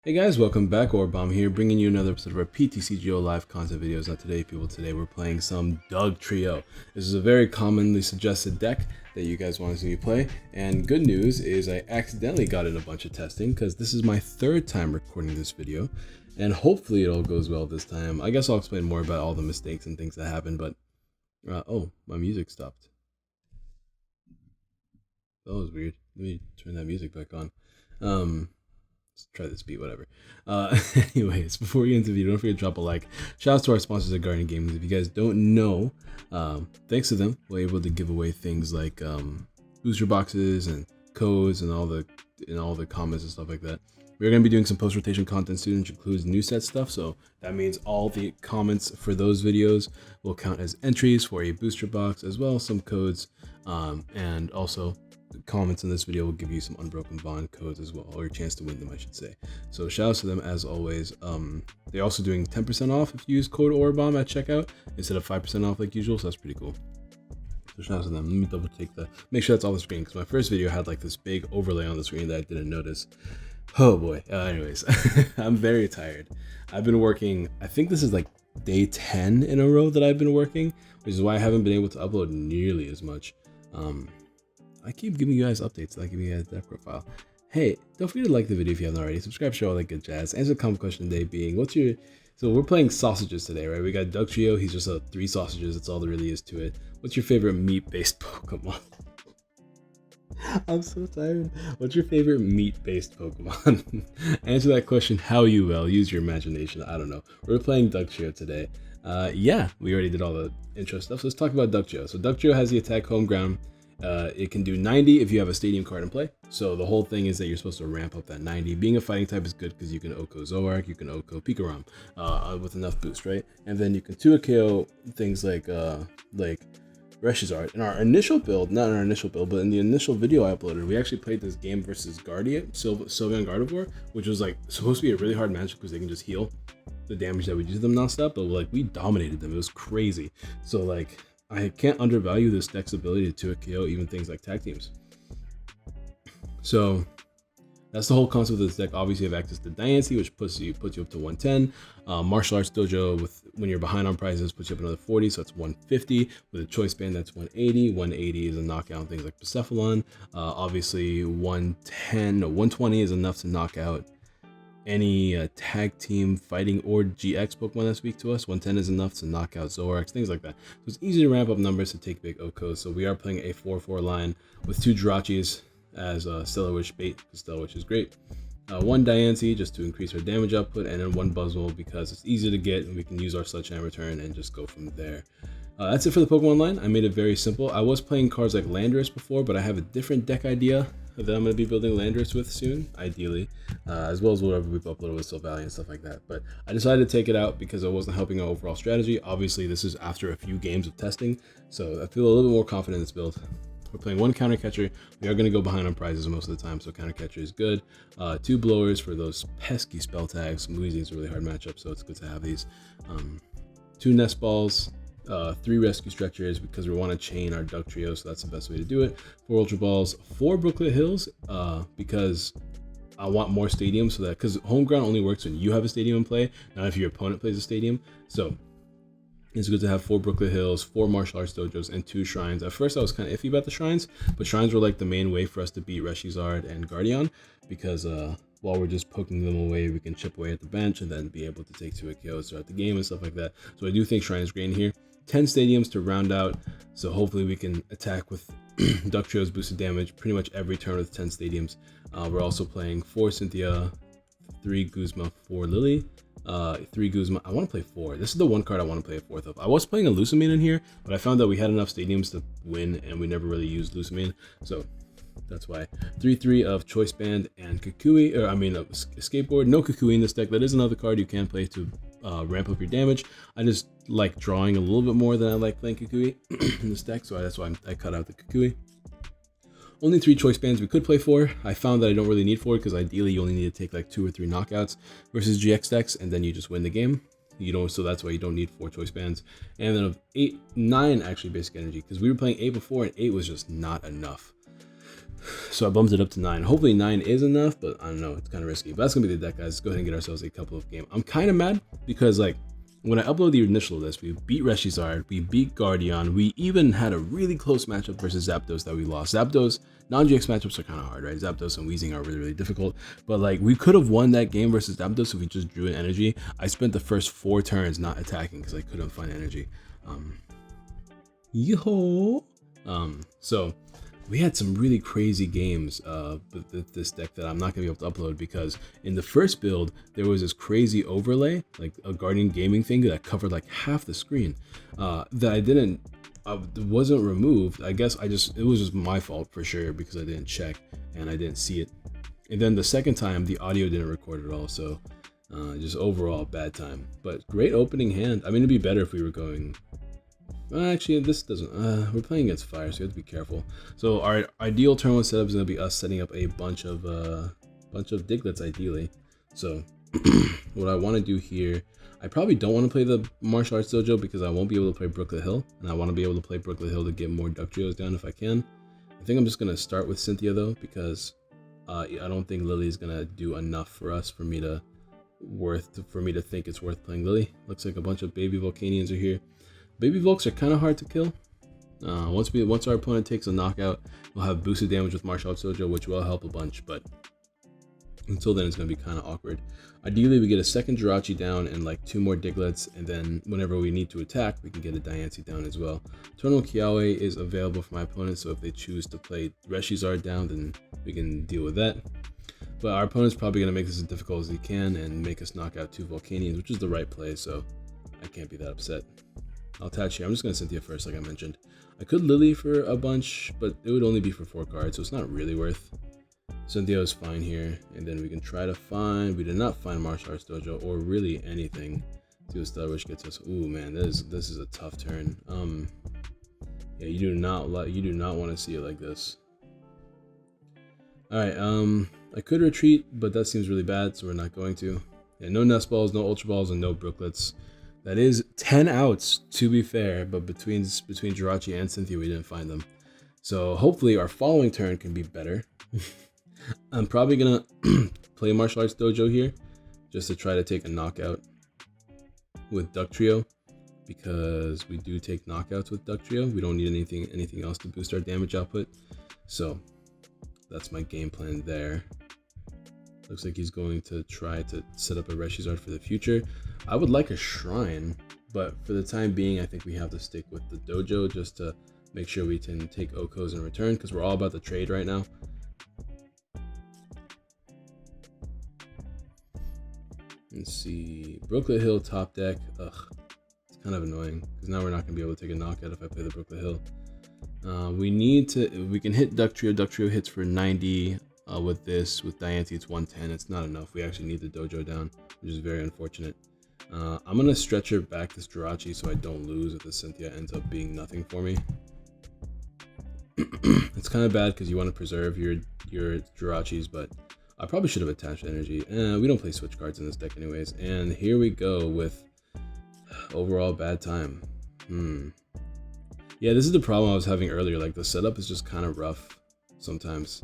Hey guys, welcome back. Orabomb here, bringing you another episode of our PTCGO live content videos. Now today we're playing some Dugtrio. This is a very commonly suggested deck that you guys want to see me play. And good news is I accidentally got in a bunch of testing because this is my third time recording this video. And hopefully it all goes well this time. I guess I'll explain more about all the mistakes and things that happened, but... oh, my music stopped. That was weird. Let me turn that music back on. Let's try this beat, whatever. Anyways, before we get into the video, don't forget to drop a like. Shout out to our sponsors at Guardian Gaming. If you guys don't know, thanks to them, we're able to give away things like booster boxes and codes and all the comments and stuff like that. We're going to be doing some post-rotation content soon, which includes new set stuff. So that means all the comments for those videos will count as entries for a booster box, as well as some codes, and also the comments in this video will give you some Unbroken Bond codes as well, or a chance to win them, I should say. So shout out to them as always. They're also doing 10% off if you use code Orabomb at checkout instead of 5% off like usual, so that's pretty cool. So shout out to them. Let me double take that. Make sure that's all the screen, because my first video had like this big overlay on the screen that I didn't notice. Oh boy. Anyways, I'm very tired. I've been working, I think this is like day 10 in a row that I've been working, which is why I haven't been able to upload nearly as much. I keep giving you guys updates, like giving you guys that profile. Hey, don't forget to like the video if you haven't already. Subscribe, share all that good jazz. Answer the common question today being, so we're playing sausages today, right? We got Dugtrio. He's just 3 sausages. That's all there really is to it. What's your favorite meat-based Pokemon? I'm so tired. What's your favorite meat-based Pokemon? Answer that question how you will. Use your imagination. I don't know. We're playing Dugtrio today. Yeah, we already did all the intro stuff. So let's talk about Dugtrio. So Dugtrio has the attack home ground. It can do 90 if you have a stadium card in play. So the whole thing is that you're supposed to ramp up that 90. Being a fighting type is good because you can OHKO Zoroark, you can OHKO Pikarom with enough boost, right? And then you can 2 KO things like Reshizard. In our initial build, not in our initial build, but in the initial video I uploaded, we actually played this game versus Guardian, Sylveon Gardevoir, which was like supposed to be a really hard match because they can just heal the damage that we do to them nonstop, but like we dominated them. It was crazy. So like I can't undervalue this deck's ability to KO even things like tag teams. So that's the whole concept of this deck. Obviously, you have access to Diancie, which puts you up to 110. Martial Arts Dojo, when you're behind on prizes, puts you up another 40, so that's 150. With a choice band, that's 180. 180 is a knockout on things like Persephone. Obviously, 120 is enough to knock out any tag team fighting or GX Pokemon that speak to us. 110 is enough to knock out Zoroark, things like that. So it's easy to ramp up numbers to take big OHKOs. So we are playing a 4-4 line with 2 Jirachis as Stellar Witch bait, because Stellar Witch is great. 1 Diancie just to increase our damage output, and then 1 Buzzwole because it's easy to get and we can use our Sledgehammer turn and just go from there. That's it for the Pokemon line. I made it very simple. I was playing cards like Landorus before, but I have a different deck idea that I'm going to be building Landorus with soon, ideally, as well as whatever we've uploaded with Sylveon and stuff like that. But I decided to take it out because it wasn't helping our overall strategy. Obviously, this is after a few games of testing, so I feel a little bit more confident in this build. We're playing 1 counter catcher. We are going to go behind on prizes most of the time, so counter catcher is good. 2 blowers for those pesky spell tags. Weezing is a really hard matchup, so it's good to have these. 2 nest balls. 3 rescue stretchers because we want to chain our Dugtrio, so that's the best way to do it. 4 Ultra Balls, 4 Brooklet Hills, because I want more stadiums, so that because home ground only works when you have a stadium in play, not if your opponent plays a stadium. So it's good to have 4 Brooklet Hills, 4 Martial Arts Dojos, and 2 Shrines. At first I was kind of iffy about the Shrines, but Shrines were like the main way for us to beat Reshizard and Guardian, because while we're just poking them away, we can chip away at the bench and then be able to take 2 KOs throughout the game and stuff like that. So I do think Shrine is great in here. 10 stadiums to round out, so hopefully we can attack with Dugtrio's boosted damage pretty much every turn with 10 stadiums. We're also playing 4 Cynthia, 3 Guzma, 4 Lily, 3 Guzma. I want to play 4. This is the one card I want to play a 4th of. I was playing a Lusamine in here, but I found that we had enough stadiums to win, and we never really used Lusamine, so that's why. 3-3 of Choice Band and Kukui, or I mean a Skateboard. No Kukui in this deck. That is another card you can play to ramp up your damage. I just like drawing a little bit more than I like playing Kukui in this deck, so that's why I cut out the Kukui. Only 3 choice bands we could play 4. I found that I don't really need 4 because ideally you only need to take like 2 or 3 knockouts versus GX decks, and then you just win the game. You don't, so that's why you don't need 4 choice bands. And then of 9 actually basic energy, because we were playing 8 before and 8 was just not enough. So I bumped it up to 9. Hopefully 9 is enough, but I don't know. It's kind of risky. But that's going to be the deck, guys. Let's go ahead and get ourselves a couple of games. I'm kind of mad because, like, when I upload the initial list, we beat Reshizard, we beat Guardian, we even had a really close matchup versus Zapdos that we lost. Zapdos, non-GX matchups are kind of hard, right? Zapdos and Weezing are really, really difficult. But, like, we could have won that game versus Zapdos if we just drew an energy. I spent the first 4 turns not attacking because I couldn't find energy. So we had some really crazy games with this deck that I'm not gonna be able to upload because in the first build there was this crazy overlay, like a Guardian Gaming thing that covered like half the screen that I didn't. It wasn't removed. I guess it was just my fault for sure because I didn't check and I didn't see it. And then the second time the audio didn't record at all, so just overall bad time. But great opening hand. I mean, it'd be better if we were going. Actually, this doesn't. We're playing against fire, so you have to be careful. So our ideal turn 1 setup is gonna be us setting up a bunch of Digletts, ideally. So what I want to do here, I probably don't want to play the Martial Arts Dojo because I won't be able to play Brooklet Hill, and I want to be able to play Brooklet Hill to get more Dugtrios down if I can. I think I'm just gonna start with Cynthia though because I don't think Lily is gonna do enough for us for me to think it's worth playing Lily. Looks like a bunch of baby Volcanians are here. Baby Volks are kind of hard to kill. Once our opponent takes a knockout, we'll have boosted damage with Martial Arts Dojo, which will help a bunch, but until then it's going to be kind of awkward. Ideally, we get a second Jirachi down and like 2 more Digletts, and then whenever we need to attack, we can get a Diancie down as well. Eternal Kiawe is available for my opponent, so if they choose to play Reshizard down, then we can deal with that. But our opponent's probably going to make this as difficult as he can and make us knock out 2 Volcanians, which is the right play, so I can't be that upset. I'll attach here. I'm just going to Cynthia first, like I mentioned. I could Lily for a bunch, but it would only be for 4 cards, so it's not really worth. Cynthia is fine here, and then we can try to find. We did not find Martial Arts Dojo or really anything. See what Stellar Wish gets us. Ooh man, this is a tough turn. Yeah, you do not want to see it like this. All right, I could retreat, but that seems really bad, so we're not going to. Yeah, no Nest Balls, no Ultra Balls, and no Brooklets. That is 10 outs, to be fair, but between Jirachi and Cynthia, we didn't find them. So hopefully our following turn can be better. I'm probably gonna play Martial Arts Dojo here, just to try to take a knockout with Dugtrio, because we do take knockouts with Dugtrio. We don't need anything else to boost our damage output. So that's my game plan there. Looks like he's going to try to set up a Reshizard for the future. I would like a Shrine, but for the time being, I think we have to stick with the Dojo just to make sure we can take Okos in return, because we're all about the trade right now. Let's see, Brooklet Hill top deck. Ugh, it's kind of annoying because now we're not gonna be able to take a knockout if I play the Brooklet Hill. We can hit Dugtrio. Dugtrio hits for 90. With Diancie, it's 110. It's not enough. We actually need the Dojo down, which is very unfortunate. I'm gonna stretch her back this Jirachi so I don't lose if the Cynthia ends up being nothing for me. It's kind of bad because you want to preserve your Jirachis, but I probably should have attached energy. We don't play switch cards in this deck anyways. And here we go with overall bad time. Yeah, this is the problem I was having earlier. Like the setup is just kind of rough sometimes.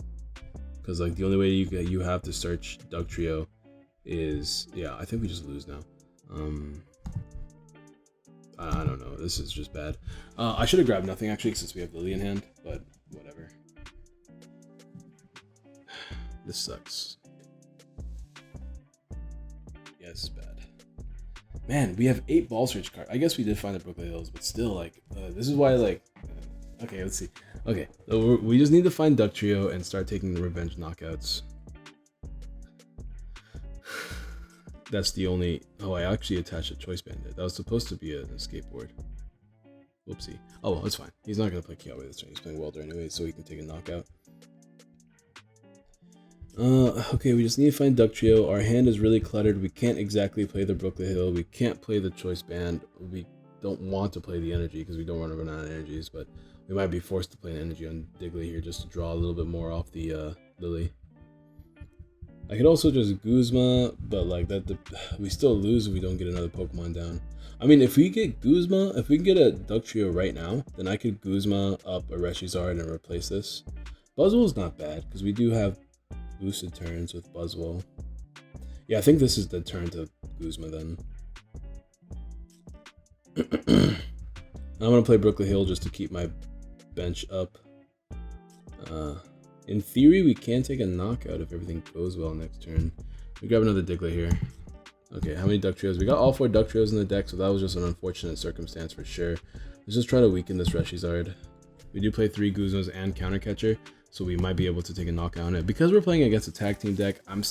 Because like the only way you have to search Dugtrio is, yeah, I think we just lose now. I don't know. This is just bad. I should have grabbed nothing actually since we have Lily in hand, but whatever. This sucks. Yeah, this is bad. Man, we have 8 Ball Search cards. I guess we did find the Brooklet Hills, but still, like, this is why, like, okay, let's see. Okay, so we just need to find Dugtrio and start taking the revenge knockouts. That's the only. Oh, I actually attached a Choice Bandit. That was supposed to be a skateboard. Whoopsie. Oh, well, it's fine. He's not going to play Kiawe this turn. He's playing Welder anyway, so he can take a knockout. Okay, we just need to find Dugtrio. Our hand is really cluttered. We can't exactly play the Brooklet Hill. We can't play the Choice Band. We don't want to play the energy because we don't want to run out of energies, but we might be forced to play an energy on Diglett here just to draw a little bit more off the Lily. I could also just Guzma, but like we still lose if we don't get another Pokemon down. I mean, if we get Guzma, if we can get a Dugtrio right now, then I could Guzma up a Reshizard and replace this. Buzzwell's not bad because we do have boosted turns with Buzzwell. Yeah, I think this is the turn to Guzma then. I'm gonna play Brooklyn Hill just to keep my bench up. In theory, we can take a knockout if everything goes well next turn. We grab another Diglett here. Okay, how many Dugtrios? We got all 4 Dugtrios in the deck, so that was just an unfortunate circumstance for sure. Let's just try to weaken this Reshizard. We do play 3 Guzmas and Countercatcher, so we might be able to take a knockout on it. Because we're playing against a tag team deck, I'm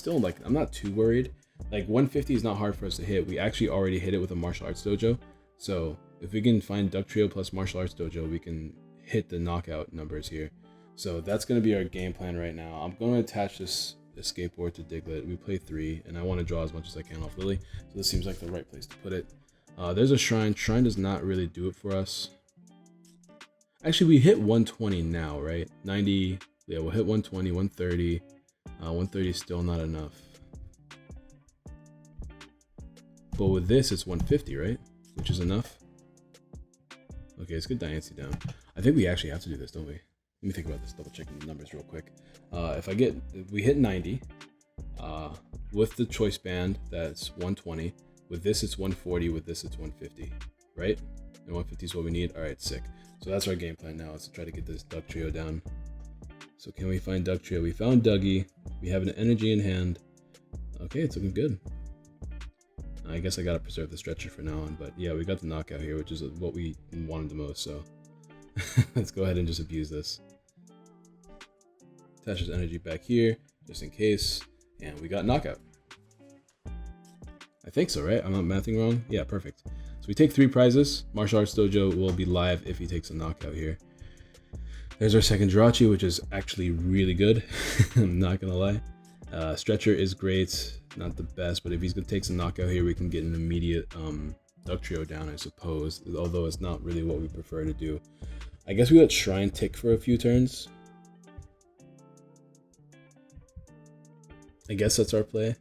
not too worried. Like 150 is not hard for us to hit. We actually already hit it with a Martial Arts Dojo. So if we can find Dugtrio plus Martial Arts Dojo, we can hit the knockout numbers here. So that's going to be our game plan right now. I'm going to attach this skateboard to Diglett. We play 3, and I want to draw as much as I can off Lily. So this seems like the right place to put it. There's a Shrine. Shrine does not really do it for us. Actually, we hit 120 now, right? 90. Yeah, we'll hit 120, 130. 130 is still not enough. But with this, it's 150, right? Which is enough. Okay, let's get Diancie down. I think we actually have to do this, don't we? Let me think about this, double checking the numbers real quick. If we hit 90, with the choice band, that's 120. With this, it's 140. With this, it's 150, right? And 150 is what we need. All right, sick. So that's our game plan now, is to try to get this Dugtrio down. So can we find Dugtrio? We found Dougie. We have an energy in hand. Okay, it's looking good. I guess I gotta preserve the stretcher for now on, but yeah, we got the knockout here, which is what we wanted the most, so let's go ahead and just abuse this. Attach his energy back here, just in case, and we got knockout. I think so, right? I'm not mathing wrong? Yeah, perfect. So we take 3 prizes. Martial Arts Dojo will be live if he takes a knockout here. There's our second Jirachi, which is actually really good. I'm not gonna lie. Stretcher is great, not the best, but if he's gonna take some knockout here, we can get an immediate Dugtrio down, I suppose, although it's not really what we prefer to do. I guess we let Shrine tick for a few turns. I guess that's our play.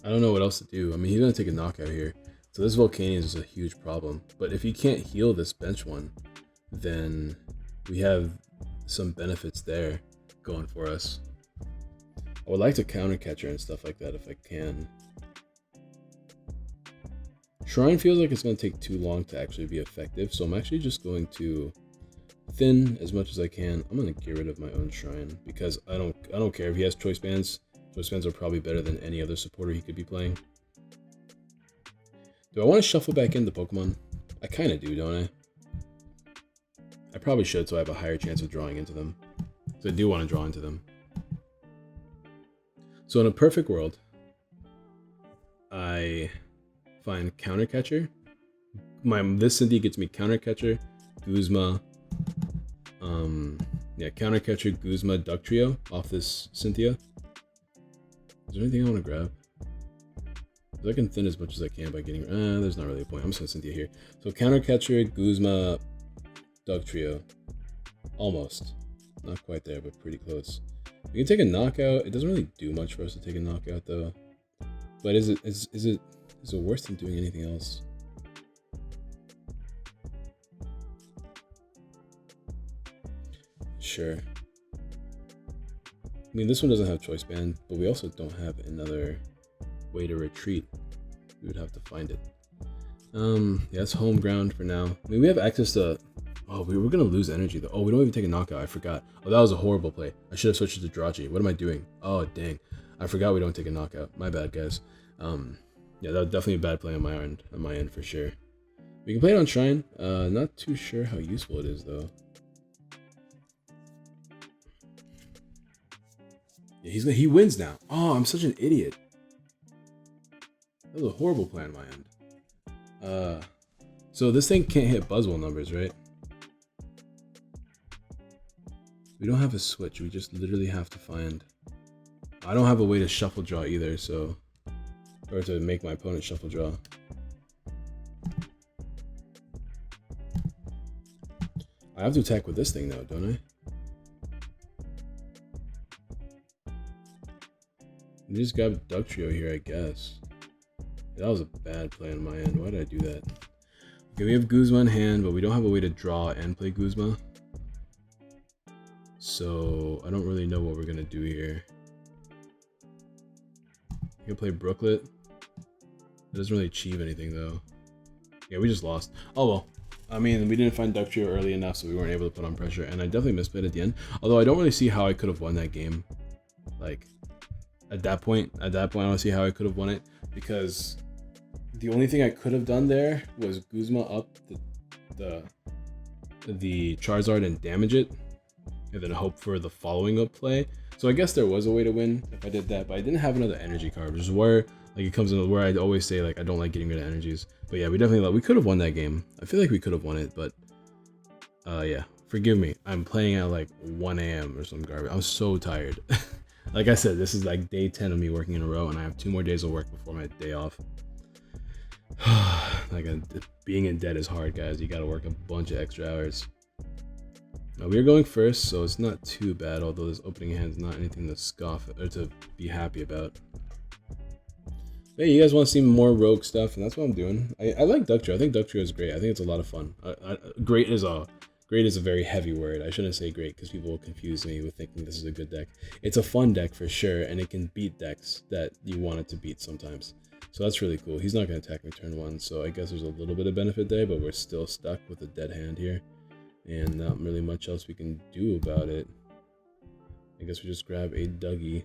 I don't know what else to do. I mean, he's gonna take a knockout here. So this Volcanion is a huge problem. But if he can't heal this bench one, then we have some benefits there going for us. I would like to Countercatcher and stuff like that if I can. Shrine feels like it's going to take too long to actually be effective, so I'm actually just going to thin as much as I can. I'm going to get rid of my own Shrine because I don't care if he has choice bands. Choice bands are probably better than any other supporter he could be playing. Do I want to shuffle back in the Pokemon? I kind of do, don't I? I probably should, so I have a higher chance of drawing into them. So I do want to draw into them. So in a perfect world, I find Countercatcher. This Cynthia gets me Countercatcher, Guzma, Countercatcher, Guzma, Dugtrio off this Cynthia. Is there anything I want to grab? I can thin as much as I can by getting... there's not really a point. I'm just going to Cynthia here. So Countercatcher, Guzma, Dugtrio. Almost. Not quite there, but pretty close. We can take a knockout. It doesn't really do much for us to take a knockout, though. But is it worse than doing anything else? Sure. I mean, this one doesn't have choice band, but we also don't have another way to retreat. We would have to find it. Yeah, it's home ground for now. I mean, we have access to... Oh, we were going to lose energy, though. Oh, we don't even take a knockout. I forgot. Oh, that was a horrible play. I should have switched to Jirachi. What am I doing? Oh, dang. I forgot we don't take a knockout. My bad, guys. Yeah, that was definitely a bad play on my end for sure. We can play it on Shrine. Not too sure how useful it is, though. Yeah, he wins now. Oh, I'm such an idiot. That was a horrible play on my end. So this thing can't hit Buzzwell numbers, right? We don't have a switch. We just literally have to find... I don't have a way to shuffle draw either, so... Or to make my opponent shuffle draw. I have to attack with this thing though, don't I? I just grab Dugtrio here, I guess. That was a bad play on my end. Why did I do that? Okay, we have Guzma in hand, but we don't have a way to draw and play Guzma. So I don't really know what we're gonna do here. You can play Brooklet. It doesn't really achieve anything though. Yeah, we just lost. Oh well. I mean, we didn't find Dugtrio early enough, so we weren't able to put on pressure, and I definitely misplayed at the end. Although I don't really see how I could have won that game. Like, at that point, I don't see how I could have won it, because the only thing I could have done there was Guzma up the Charizard and damage it, and then hope for the following up play. So I guess there was a way to win if I did that, but I didn't have another energy card, which is where like it comes in where I'd always say like I don't like getting rid of energies. But yeah, we could have won that game. I feel like we could have won it, but yeah, forgive me. I'm playing at like 1 a.m. or some garbage. I'm so tired. Like I said, this is like day 10 of me working in a row, and I have 2 more days of work before my day off. Like being in debt is hard, guys. You gotta work a bunch of extra hours. We're going first, so it's not too bad, although this opening hand is not anything to scoff or to be happy about. Hey, you guys want to see more rogue stuff, and that's what I'm doing. I like Dugtrio. I think Dugtrio is great. I think it's a lot of fun. Great is a very heavy word. I shouldn't say great because people will confuse me with thinking this is a good deck. It's a fun deck for sure, and it can beat decks that you want it to beat sometimes. So that's really cool. He's not going to attack me turn 1, so I guess there's a little bit of benefit there, but we're still stuck with a dead hand here. And not really much else we can do about it. I guess we just grab a Dougie.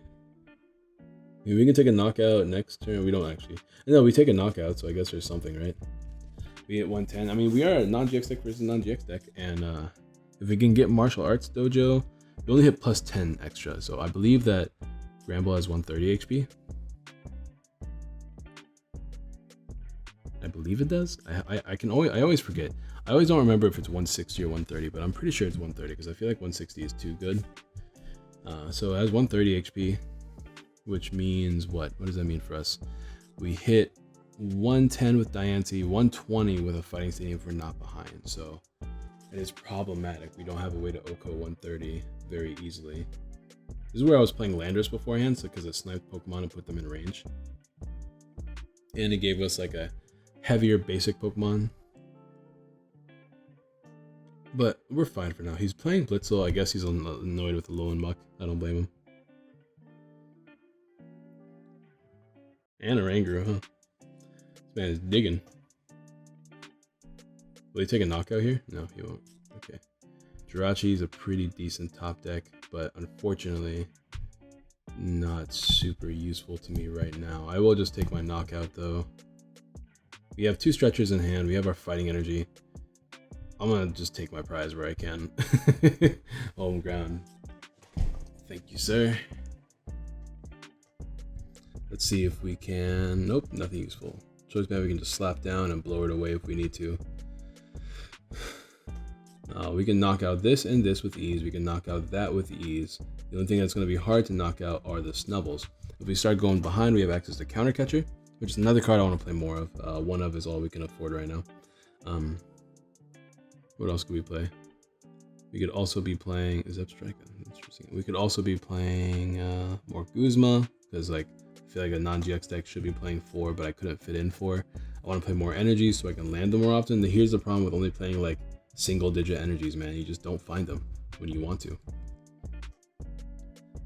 I mean, we can take a knockout next turn. We don't actually. No, we take a knockout, so I guess there's something, right? We hit 110. I mean, we are a non-GX deck versus non-GX deck, and if we can get Martial Arts Dojo, we only hit plus 10 extra. So I believe that Gramble has 130 HP. I believe it does. I always forget. I always don't remember if it's 160 or 130, but I'm pretty sure it's 130 because I feel like 160 is too good. So it has 130 HP, which means what? What does that mean for us? We hit 110 with Diancie, 120 with a Fighting Stadium if we're not behind. So it is problematic. We don't have a way to OHKO 130 very easily. This is where I was playing Landers beforehand, so because it sniped Pokemon and put them in range. And it gave us like a heavier basic Pokemon. But we're fine for now. He's playing Blitzel. I guess he's annoyed with the Alolan Muck. I don't blame him. And a Oranguru, huh? This man is digging. Will he take a knockout here? No, he won't. Okay. Jirachi is a pretty decent top deck, but unfortunately not super useful to me right now. I will just take my knockout though. We have 2 stretchers in hand. We have our fighting energy. I'm gonna just take my prize where I can. Home ground. Thank you, sir. Let's see if we can. Nope, nothing useful. Choice band we can just slap down and blow it away if we need to. We can knock out this and this with ease. We can knock out that with ease. The only thing that's going to be hard to knock out are the Snubbles. If we start going behind, we have access to Counter Catcher, which is another card I want to play more of. One of is all we can afford right now. What else could we play? We could also be playing Zepstrike. Interesting. We could also be playing more Guzma, because like I feel like a non-GX deck should be playing 4, but I couldn't fit in 4. I want to play more energies so I can land them more often. Here's the problem with only playing like single-digit energies, man. You just don't find them when you want to.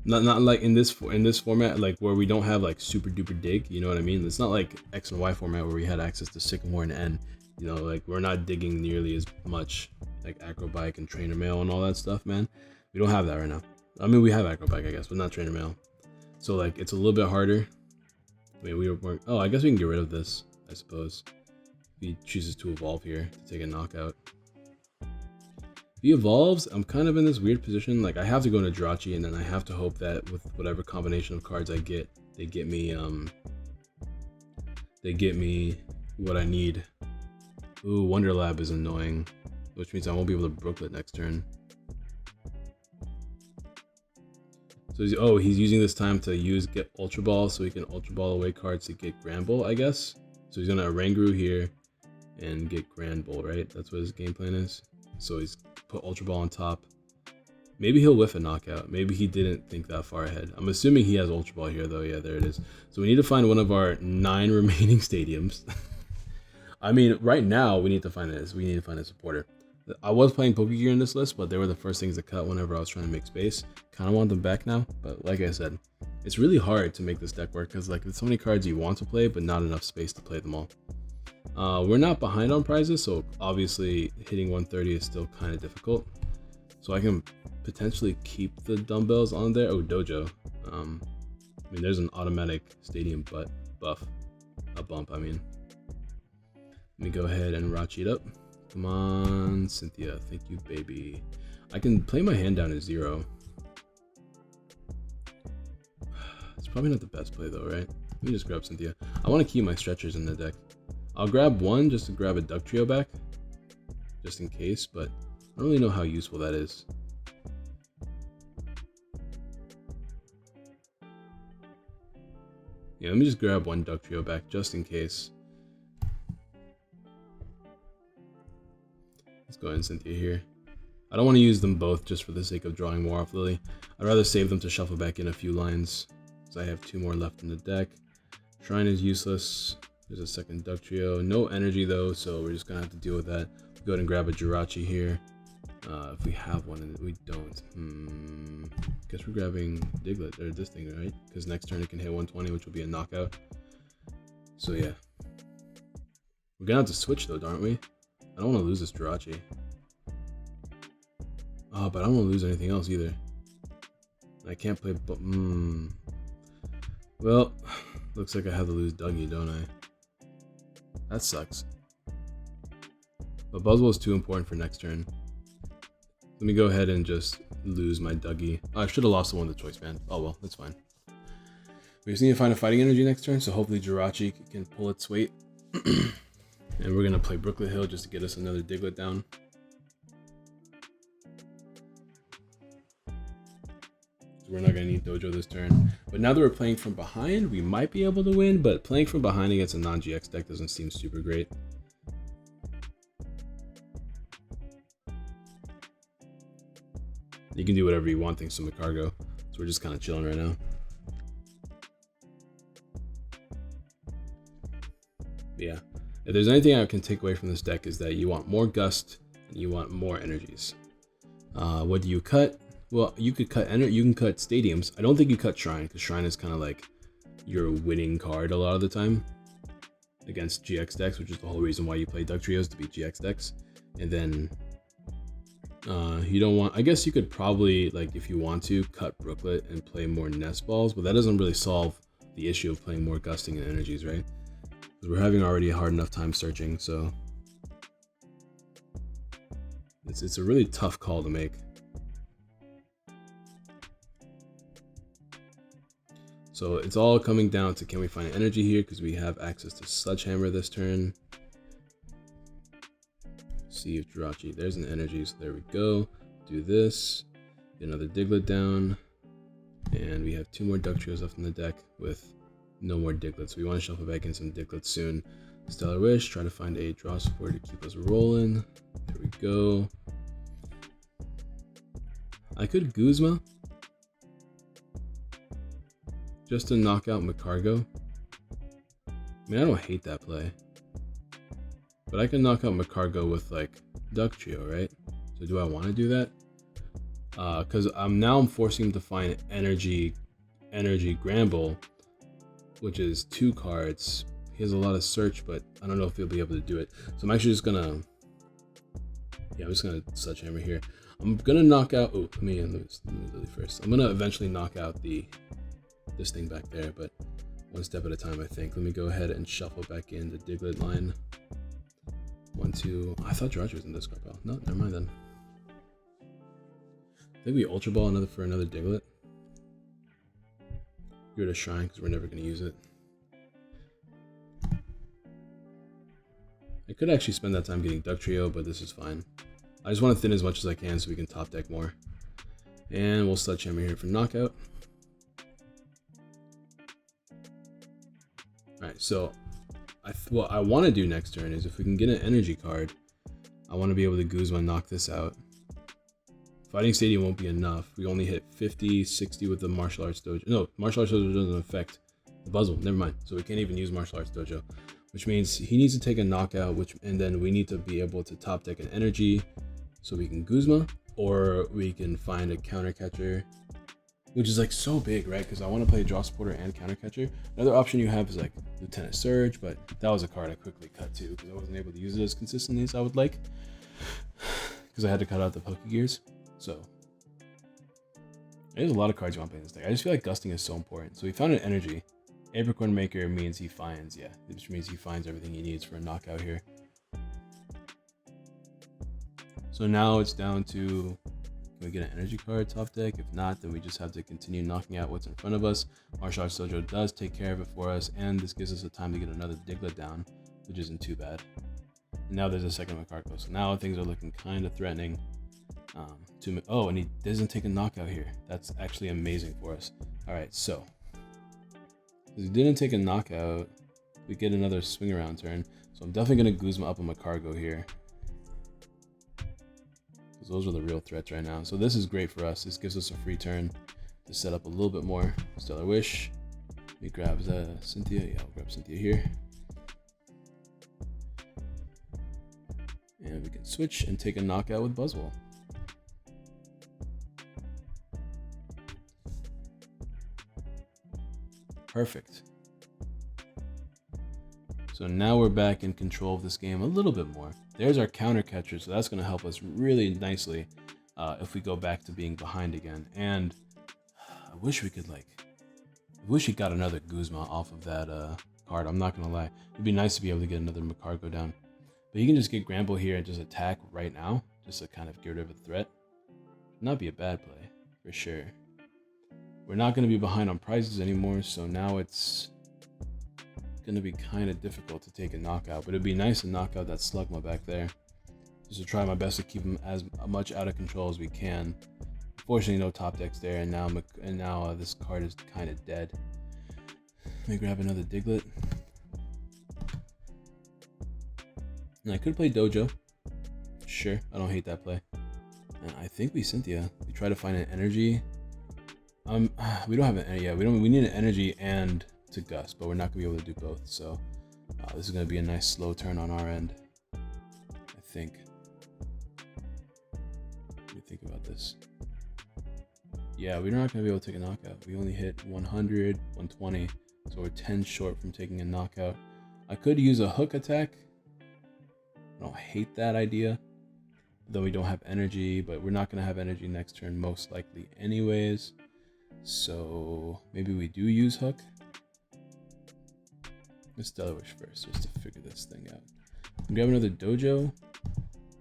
Not like in this format, like where we don't have like super duper dig. You know what I mean? It's not like X and Y format where we had access to Sycamore and N. You know, like we're not digging nearly as much like Acrobike and Trainer Mail and all that stuff, man. We don't have that right now. I mean, we have Acrobike, I guess, but not Trainer Mail. So like it's a little bit harder. I mean, oh, I guess we can get rid of this, I suppose. If he chooses to evolve here to take a knockout. If he evolves, I'm kind of in this weird position. Like I have to go into Jirachi, and then I have to hope that with whatever combination of cards I get, they get me what I need. Ooh, Wonder Lab is annoying, which means I won't be able to Brooklet next turn. So he's using this time to get Ultra Ball so he can Ultra Ball away cards to get Grand Bull, I guess. So he's gonna Oranguru here and get Grand Bull, right? That's what his game plan is. So he's put Ultra Ball on top. Maybe he'll whiff a knockout. Maybe he didn't think that far ahead. I'm assuming he has Ultra Ball here though. Yeah, there it is. So we need to find one of our 9 remaining stadiums. I mean, right now we need to find this. We need to find a supporter. I was playing Pokegear in this list, but they were the first things to cut whenever I was trying to make space. Kind of want them back now, but like I said, it's really hard to make this deck work because like there's so many cards you want to play, but not enough space to play them all. We're not behind on prizes, so obviously hitting 130 is still kind of difficult. So I can potentially keep the dumbbells on there. Oh, dojo. I mean, there's an automatic stadium buff, a bump. I mean, let me go ahead and Rachi it up. Come on, Cynthia. Thank you, baby. I can play my hand down to 0. It's probably not the best play though, right? Let me just grab Cynthia. I want to keep my stretchers in the deck. I'll grab one just to grab a Dugtrio back, just in case, but I don't really know how useful that is. Yeah, let me just grab one Dugtrio back just in case. Let's go ahead and Cynthia here. I don't want to use them both just for the sake of drawing more off Lily. I'd rather save them to shuffle back in a few lines, because I have 2 more left in the deck. Shrine is useless. There's a second Dugtrio. No energy though, so we're just gonna have to deal with that. Go ahead and grab a Jirachi here. If we have one, and we don't. Guess we're grabbing Diglett, or this thing, right? Because next turn it can hit 120, which will be a knockout. So yeah. We're gonna have to switch though, aren't we? I don't want to lose this Jirachi. Oh, but I don't want to lose anything else either. I can't play, but well, looks like I have to lose Dougie, don't I? That sucks. But Buzzwole is too important for next turn. Let me go ahead and just lose my Dougie. Oh, I should have lost the one with the choice band. Oh well, that's fine. We just need to find a fighting energy next turn, so hopefully Jirachi can pull its weight. And we're gonna play Brooklet Hill just to get us another Diglett down. We're not gonna need Dojo this turn. But now that we're playing from behind, we might be able to win, but playing from behind against a non-GX deck doesn't seem super great. You can do whatever you want thanks to Macargo. So we're just kind of chilling right now. But yeah. If there's anything I can take away from this deck is that you want more Gust and you want more energies. What do you cut? Well, you could cut you can cut stadiums. I don't think you cut Shrine, because Shrine is kind of like your winning card a lot of the time against GX decks, which is the whole reason why you play Dugtrios, to beat GX decks. And then you don't want, I guess you could probably, like, if you want to, cut Brooklet and play more Nest Balls, but that doesn't really solve the issue of playing more Gusting and energies, right? Because we're having already a hard enough time searching, so it's a really tough call to make. So it's all coming down to, can we find energy here, because we have access to Sledgehammer this turn. See if Jirachi, there's an energy, so there we go. Do this, get another Diglett down, and we have 2 more Dugtrios left in the deck with no more Diglets. So we want to shuffle back in some Diglets soon. Stellar Wish, try to find a draw support to keep us rolling. There we go. I could Guzma just to knock out Macargo. I mean, I don't hate that play. But I can knock out Macargo with, like, Dugtrio, right? So do I want to do that? Because I'm forcing him to find Energy Gramble, which is 2 cards. He has a lot of search, but I don't know if he'll be able to do it. So I'm actually just gonna, yeah, I'm just gonna Sledgehammer here. I'm gonna knock out, oh, let me lose Lily first. I'm gonna eventually knock out this thing back there, but one step at a time, I think. Let me go ahead and shuffle back in the Diglett line. 1, 2. I thought Jirachi was in this card pile. No, never mind then. I think we Ultra Ball for another Diglett. Get rid of Shrine because we're never going to use it. I could actually spend that time getting Dugtrio, but this is fine. I just want to thin as much as I can so we can top deck more. And we'll Sledgehammer here for knockout. Alright, so what I want to do next turn is, if we can get an energy card, I want to be able to Guzma knock this out. Fighting Stadium won't be enough. We only hit 50, 60 with the Martial Arts Dojo. No, Martial Arts Dojo doesn't affect the Buzzwole. Never mind. So we can't even use Martial Arts Dojo. which means he needs to take a knockout, and then we need to be able to top deck an energy so we can Guzma, or we can find a counter catcher, which is like so big, right? Because I want to play draw supporter and counter catcher. Another option you have is like Lieutenant Surge, but that was a card I quickly cut too because I wasn't able to use it as consistently as I would like because I had to cut out the Poke Gears. So there's a lot of cards you want to play in this deck. I just feel like gusting is so important. So we found an energy. Apricorn Maker means he finds, which means he finds everything he needs for a knockout here. So now it's down to, can we get an energy card top deck? If not, then we just have to continue knocking out what's in front of us. Martial Arts Dojo does take care of it for us, and this gives us a time to get another Diglett down, which isn't too bad. And now there's a second Makarko, so now things are looking kind of threatening. Oh, and he doesn't take a knockout here. That's actually amazing for us. All right, so because he didn't take a knockout, we get another swing around turn. So I'm definitely gonna Guzma up on Makargo here. Because those are the real threats right now. So this is great for us. This gives us a free turn to set up a little bit more. Stellar Wish. Let me grab Cynthia. Yeah, I'll grab Cynthia here. And we can switch and take a knockout with Buzzwole. Perfect. So now we're back in control of this game a little bit more. There's our counter catcher, so that's going to help us really nicely if we go back to being behind again. And I wish we could I wish he got another Guzma off of that card. I'm not going to lie. It'd be nice to be able to get another Makargo down. But he can just get Gramble here and just attack right now, just to kind of get rid of a threat. Not be a bad play, for sure. We're not going to be behind on prizes anymore, so now it's going to be kind of difficult to take a knockout. But it'd be nice to knock out that Slugma back there, just to try my best to keep him as much out of control as we can. Unfortunately, no top decks there, and now this card is kind of dead. Let me grab another Diglett. And I could play Dojo. Sure, I don't hate that play. And I think we Cynthia. We try to find an energy. We don't have an, yeah, we need an energy and to gust, but we're not gonna be able to do both. So this is gonna be a nice slow turn on our end, I think. Let me think about this. Yeah, we're not gonna be able to take a knockout. We only hit 100, 120, so we're 10 short from taking a knockout. I could use a hook attack. I don't hate that idea, though we don't have energy, but we're not gonna have energy next turn most likely anyways. So maybe we do use hook. Let's Stellar Wish first, just to figure this thing out. We can grab another Dojo,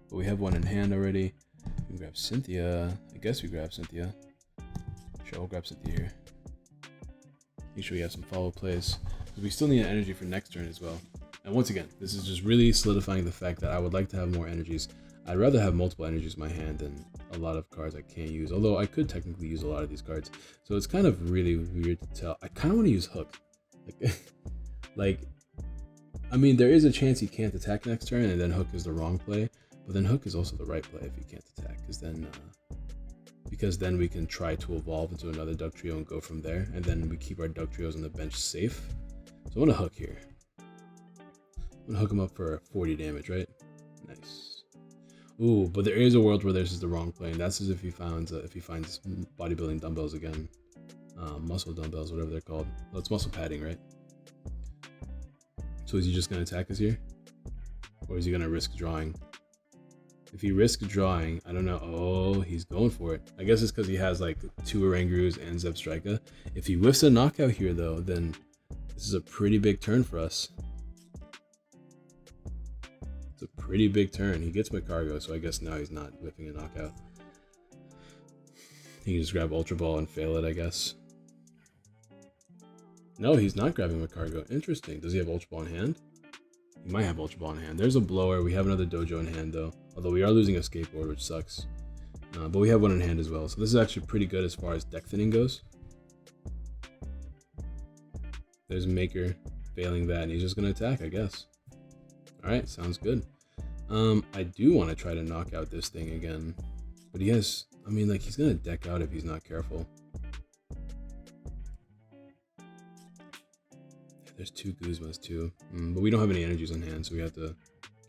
but we have one in hand already. We can grab Cynthia. I guess we grab Cynthia. Sure, we'll grab Cynthia here. Make sure we have some follow plays, because we still need an energy for next turn as well. And once again, this is just really solidifying the fact that I would like to have more energies. I'd rather have multiple energies in my hand than a lot of cards I can't use, although I could technically use a lot of these cards. So it's kind of really weird to tell. I kind of want to use hook. I mean, there is a chance he can't attack next turn, and then hook is the wrong play. But then hook is also the right play if he can't attack, because then we can try to evolve into another Dugtrio and go from there, and then we keep our Dugtrios on the bench safe. So I want to hook here. I'm gonna hook him up for 40 damage, right? Nice. Ooh, but there is a world where this is the wrong play, and that's as if he finds bodybuilding dumbbells again, muscle dumbbells, whatever they're called. Well, it's muscle padding, right? So is he just gonna attack us here, or is he gonna risk drawing? If he risks drawing, I don't know. Oh, he's going for it. I guess it's because he has like 2 Orangrus and Zebstrika. If he whiffs a knockout here, though, then this is a pretty big turn for us. It's a pretty big turn. He gets my cargo, so I guess now he's not whipping a knockout. He can just grab Ultra Ball and fail it, I guess. No, he's not grabbing my cargo. Interesting. Does he have Ultra Ball in hand? He might have Ultra Ball in hand. There's a blower. We have another Dojo in hand, though. Although we are losing a skateboard, which sucks. But we have one in hand as well. So this is actually pretty good as far as deck thinning goes. There's Maker failing that, and he's just going to attack, I guess. Alright, sounds good. I do want to try to knock out this thing again. But he has... I mean, like, he's going to deck out if he's not careful. There's 2 Guzmas too, but we don't have any energies on hand, so we have to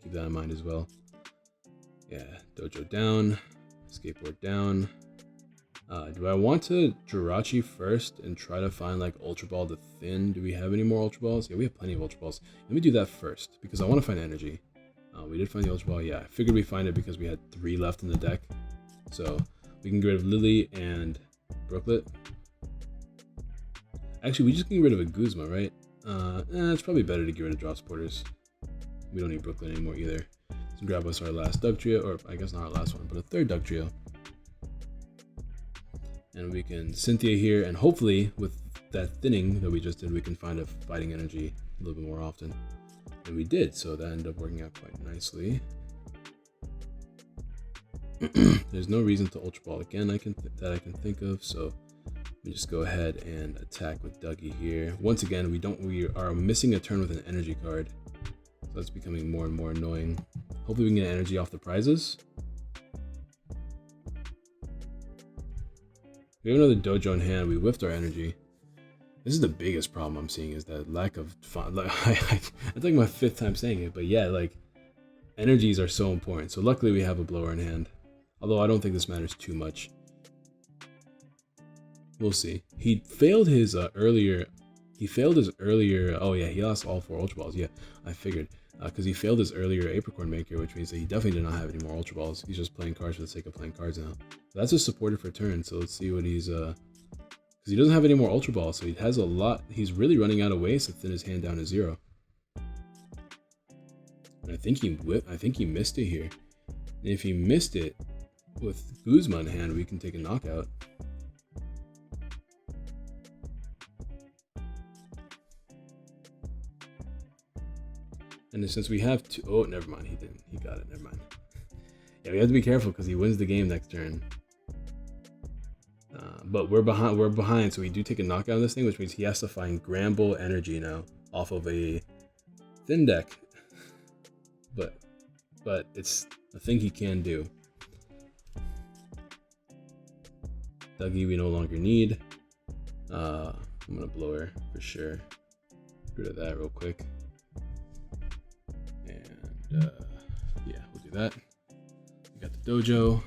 keep that in mind as well. Yeah, Dojo down, Skateboard down. Do I want to Jirachi first and try to find like Ultra Ball to thin? Do we have any more Ultra Balls? Yeah, we have plenty of Ultra Balls. Let me do that first because I want to find energy. We did find the Ultra Ball. Yeah, I figured we find it because we had 3 left in the deck. So we can get rid of Lily and Brooklet. Actually, we just can get rid of a Guzma, right? It's probably better to get rid of Drop Supporters. We don't need Brooklyn anymore either. So grab us our last Dugtrio, or I guess not our last one, but a 3rd Dugtrio. And we can Cynthia here, and hopefully with that thinning that we just did, we can find a fighting energy a little bit more often. And we did, so that ended up working out quite nicely. There's no reason to Ultra Ball again that I can think of, so we just go ahead and attack with Dougie here. Once again, we are missing a turn with an energy card, so that's becoming more and more annoying. Hopefully we can get energy off the prizes. We have another Dojo in hand. We whiffed our energy. This is the biggest problem I'm seeing, is that lack of fun. Like, it's like my 5th time saying it, but yeah, like energies are so important. So luckily we have a blower in hand, although I don't think this matters too much. We'll see. He failed his earlier. Oh yeah, he lost all 4 Ultra Balls. Yeah, I figured. Because he failed his earlier Apricorn Maker, which means that he definitely did not have any more Ultra Balls. He's just playing cards for the sake of playing cards now. That's just supported for turn, so let's see what he's... Because he doesn't have any more Ultra Balls, so he has a lot... He's really running out of ways to thin his hand down to 0. And I think he missed it here. And if he missed it, with Guzma in hand, we can take a knockout. And since we have 2... Oh, never mind. He didn't. He got it. Never mind. Yeah, we have to be careful because he wins the game next turn. But we're behind, so we do take a knockout on this thing, which means he has to find Gramble energy now off of a thin deck. But it's a thing he can do. Dougie we no longer need. I'm gonna blow her for sure. Get rid of that real quick. And yeah, we'll do that. We got the Dojo.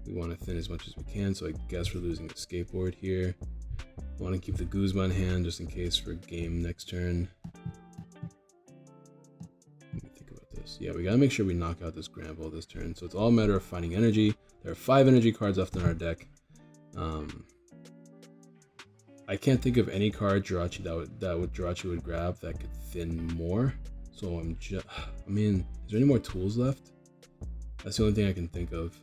We want to thin as much as we can, so I guess we're losing the Skateboard here. I want to keep the Guzma in hand just in case for game next turn. Let me think about this. Yeah, we gotta make sure we knock out this Gramble this turn. So it's all a matter of finding energy. There are 5 energy cards left in our deck. I can't think of any card Jirachi Jirachi would grab that could thin more. So I mean, is there any more tools left? That's the only thing I can think of.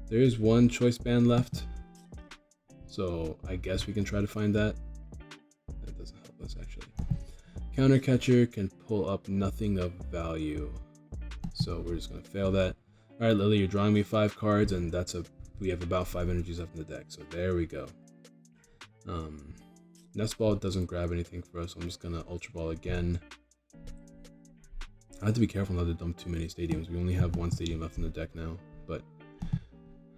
There is 1 choice band left, so I guess we can try to find that. That doesn't help us actually. Counter Catcher can pull up nothing of value, so we're just gonna fail that. All right, Lily, you're drawing me 5 cards, and we have about 5 energies left in the deck, so there we go. Nest Ball doesn't grab anything for us, so I'm just gonna Ultra Ball again. I have to be careful not to dump too many stadiums. We only have 1 stadium left in the deck now, but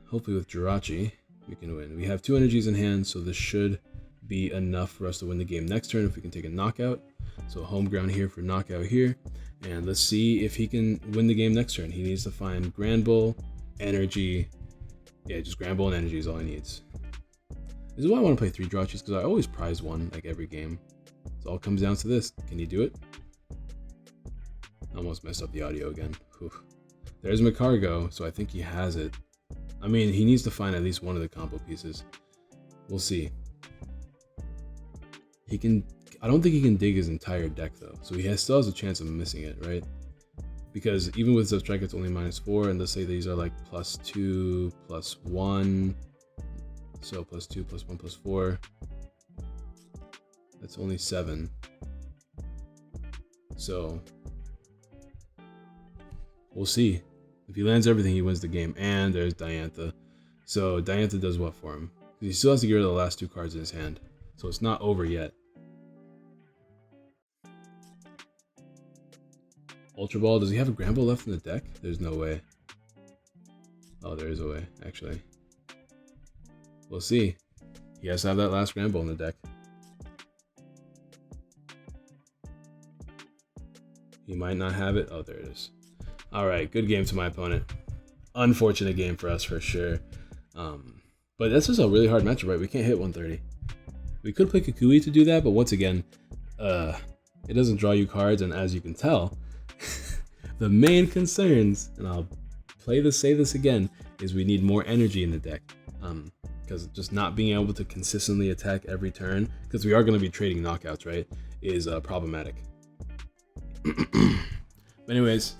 hopefully with Jirachi, we can win. We have 2 energies in hand, so this should be enough for us to win the game next turn if we can take a knockout. So home ground here for knockout here. And let's see if he can win the game next turn. He needs to find Granbull, energy. Yeah, just Granbull and energy is all he needs. This is why I want to play 3 Jirachis, because I always prize 1 like every game. So it all comes down to this. Can he do it? I almost messed up the audio again. Whew. There's Macargo, so I think he has it. I mean, he needs to find at least 1 of the combo pieces. We'll see. I don't think he can dig his entire deck though, so he still has a chance of missing it, right? Because even with Substrike, it's only -4, and let's say these are like +2, +1. So +2, +1, +4. That's only 7. So we'll see. If he lands everything, he wins the game. And there's Diantha. So Diantha does what for him? He still has to get rid of the last 2 cards in his hand. So it's not over yet. Ultra Ball, does he have a Granbull left in the deck? There's no way. Oh, there is a way, actually. We'll see. He has to have that last Granbull in the deck. He might not have it. Oh, there it is. All right, good game to my opponent. Unfortunate game for us for sure. But this is a really hard matchup, right? We can't hit 130. We could play Kukui to do that, but once again, it doesn't draw you cards, and as you can tell, the main concerns, and I'll say this again, is we need more energy in the deck. Because just not being able to consistently attack every turn, because we are going to be trading knockouts, right, is problematic. But anyways,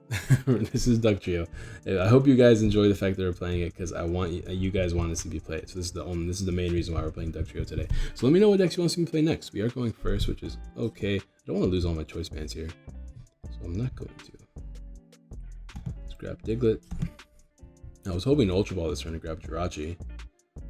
this is Dugtrio. I hope you guys enjoy the fact that we're playing it, because I want you guys want to see me play it. So this is the main reason why we're playing Dugtrio today. So let me know what decks you want to see me play next. We are going first, which is okay. I don't want to lose all my choice bands here, so I'm not going to. Let's grab Diglett. I was hoping to Ultra Ball this turn to grab Jirachi.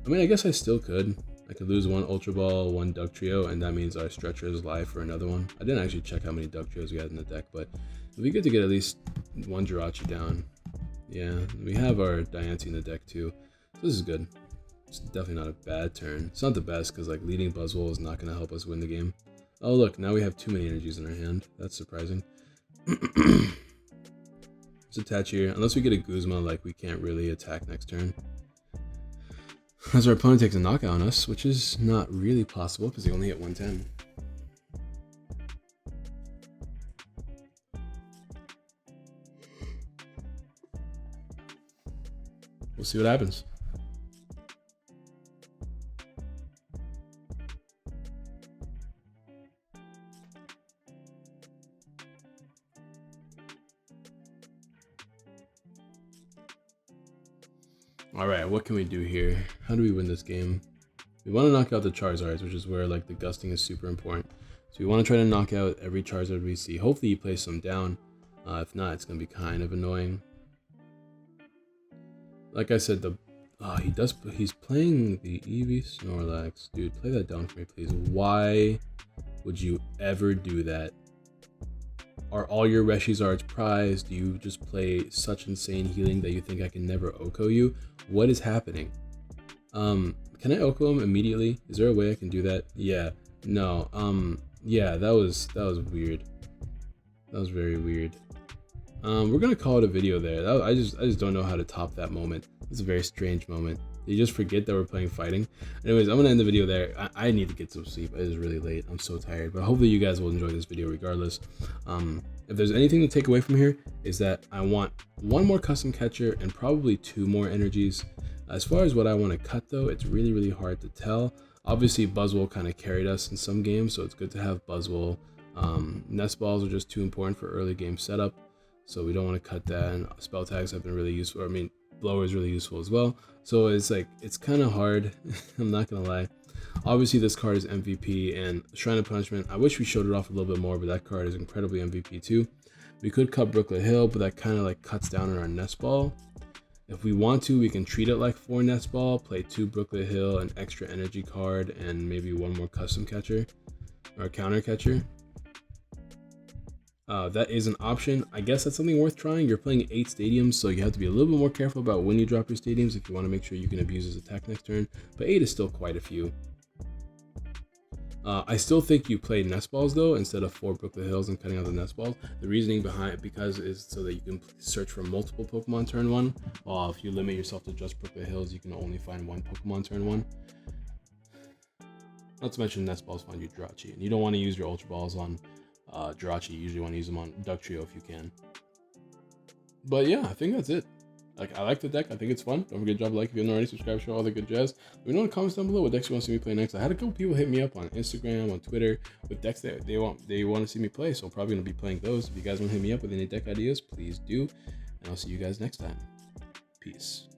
I mean, I guess I still could. I could lose one Ultra Ball, one Dugtrio, and that means our Stretcher is live for another one. I didn't actually check how many Dugtrios we had in the deck, but it'd be good to get at least one Jirachi down. Yeah, we have our Diancie in the deck too. So this is good. It's definitely not a bad turn. It's not the best because like leading Buzzwole is not going to help us win the game. Oh look, now we have too many energies in our hand. That's surprising. Let's attach here. Unless we get a Guzma, like we can't really attack next turn. As our opponent takes a knockout on us, which is not really possible because they only hit 110. We'll see what happens. All right, what can we do here? How do we win this game? We want to knock out the Charizards, which is where like the gusting is super important. So we want to try to knock out every Charizard we see. Hopefully he plays some down. If not, it's going to be kind of annoying. Like I said, he's playing the Eevee Snorlax. Dude, play that down for me, please. Why would you ever do that? Are all your Reshizards prized? Do you just play such insane healing that you think I can never Oko you? What is happening? Can I Oko him immediately? Is there a way I can do that? Yeah. No. Yeah, that was weird. That was very weird. We're gonna call it a video there. I just don't know how to top that moment. It's a very strange moment. You just forget that we're playing fighting. Anyways, I'm gonna end the video there. I need to get some sleep. It is really late. I'm so tired. But hopefully you guys will enjoy this video regardless. If there's anything to take away from here, is that I want one more custom catcher and probably 2 more energies. As far as what I want to cut though, it's really hard to tell. Obviously Buzzwole kind of carried us in some games, so it's good to have Buzzwole. Nest balls are just too important for early game setup, so we don't want to cut that. And spell tags have been really useful. I mean, blower is really useful as well. So it's like, it's kind of hard. I'm not gonna lie. Obviously this card is MVP, and Shrine of Punishment, I wish we showed it off a little bit more, but that card is incredibly MVP too. We could cut Brooklet Hill, but that kind of like cuts down on our Nest Ball. If we want to, we can treat it like 4 Nest Ball, play 2 Brooklet Hill, an extra energy card, and maybe 1 more custom catcher or counter catcher. That is an option. I guess that's something worth trying. You're playing 8 stadiums, so you have to be a little bit more careful about when you drop your stadiums if you want to make sure you can abuse his attack next turn. But 8 is still quite a few. I still think you play Nest Balls though, instead of 4 Brooklet Hills and cutting out the Nest Balls. The reasoning behind it is so that you can search for multiple Pokemon turn 1. While if you limit yourself to just Brooklet Hills, you can only find 1 Pokemon turn 1. Not to mention Nest Balls find you Jirachi, and you don't want to use your Ultra Balls on Jirachi. You usually want to use them on Dugtrio if you can. But yeah, I think that's it. Like, I like the deck. I think it's fun. Don't forget to drop a like if you haven't already. Subscribe, show all the good jazz. Let me know in the comments down below what decks you want to see me play next. I had a couple people hit me up on Instagram, on Twitter with decks that they want to see me play. So I'm probably going to be playing those. If you guys want to hit me up with any deck ideas, please do. And I'll see you guys next time. Peace.